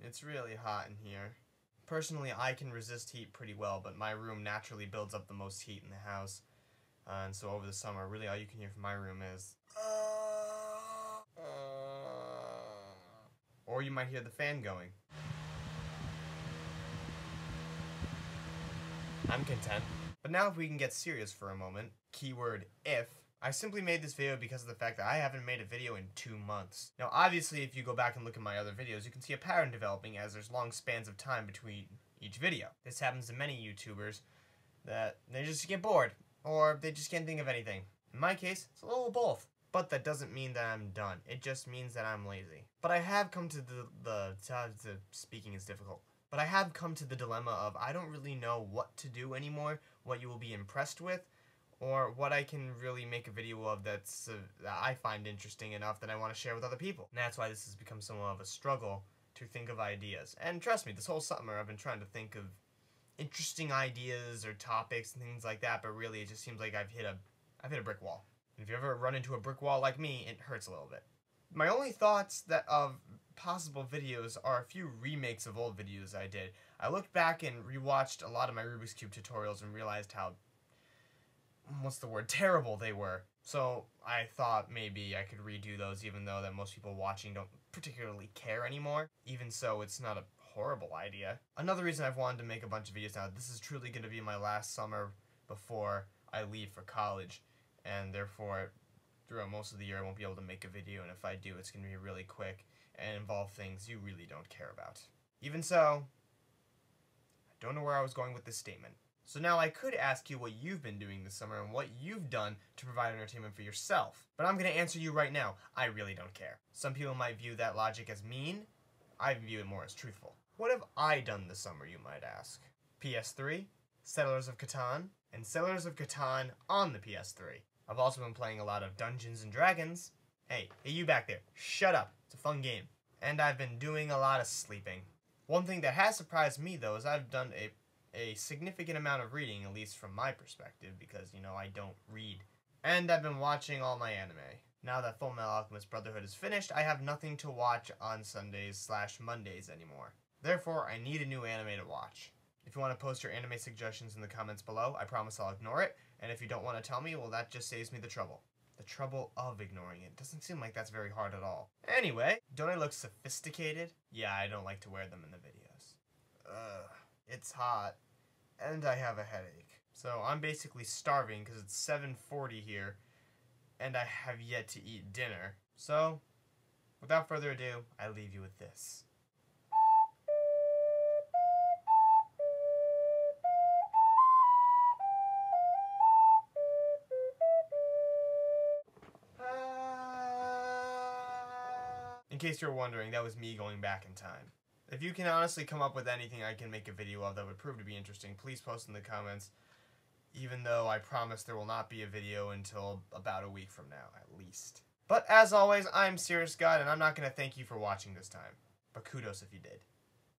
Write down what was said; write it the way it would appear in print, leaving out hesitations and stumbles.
It's really hot in here. Personally, I can resist heat pretty well, but my room naturally builds up the most heat in the house. And so over the summer, really all you can hear from my room is... Or you might hear the fan going. I'm content. But now if we can get serious for a moment, keyword if, I simply made this video because of the fact that I haven't made a video in 2 months. Now obviously if you go back and look at my other videos, you can see a pattern developing as there's long spans of time between each video. This happens to many YouTubers that they just get bored, or they just can't think of anything. In my case, it's a little of both. But that doesn't mean that I'm done. It just means that I'm lazy. But I have come to speaking is difficult. But I have come to the dilemma of I don't really know what to do anymore, what you will be impressed with, or what I can really make a video of that I find interesting enough that I want to share with other people. And that's why this has become somewhat of a struggle to think of ideas. And trust me, this whole summer I've been trying to think of interesting ideas or topics and things like that, but really it just seems like I've hit a brick wall. And if you ever run into a brick wall like me, it hurts a little bit. My only thoughts of possible videos are a few remakes of old videos I did. I looked back and rewatched a lot of my Rubik's Cube tutorials and realized how, terrible they were. So I thought maybe I could redo those, even though that most people watching don't particularly care anymore. Even so, it's not a horrible idea. Another reason I've wanted to make a bunch of videos now, this is truly going to be my last summer before I leave for college, and therefore throughout most of the year I won't be able to make a video, and if I do, it's going to be really quick and involve things you really don't care about. Even so, I don't know where I was going with this statement. So now I could ask you what you've been doing this summer and what you've done to provide entertainment for yourself. But I'm going to answer you right now, I really don't care. Some people might view that logic as mean. I view it more as truthful. What have I done this summer, you might ask? PS3, Settlers of Catan, and Settlers of Catan on the PS3. I've also been playing a lot of Dungeons and Dragons. Hey, you back there, shut up. It's a fun game. And I've been doing a lot of sleeping. One thing that has surprised me, though, is I've done a significant amount of reading, at least from my perspective, because, you know, I don't read. And I've been watching all my anime. Now that Fullmetal Alchemist Brotherhood is finished, I have nothing to watch on Sundays/Mondays anymore. Therefore, I need a new anime to watch. If you want to post your anime suggestions in the comments below, I promise I'll ignore it. And if you don't want to tell me, well, that just saves me the trouble. The trouble of ignoring it. Doesn't seem like that's very hard at all. Anyway, don't I look sophisticated? Yeah, I don't like to wear them in the videos. It's hot. And I have a headache. So I'm basically starving because it's 7:40 here. And I have yet to eat dinner. So, without further ado, I leave you with this. In case you're wondering, that was me going back in time. If you can honestly come up with anything I can make a video of that would prove to be interesting, please post in the comments, even though I promise there will not be a video until about a week from now, at least. But as always, I'm Serious God, and I'm not going to thank you for watching this time. But kudos if you did.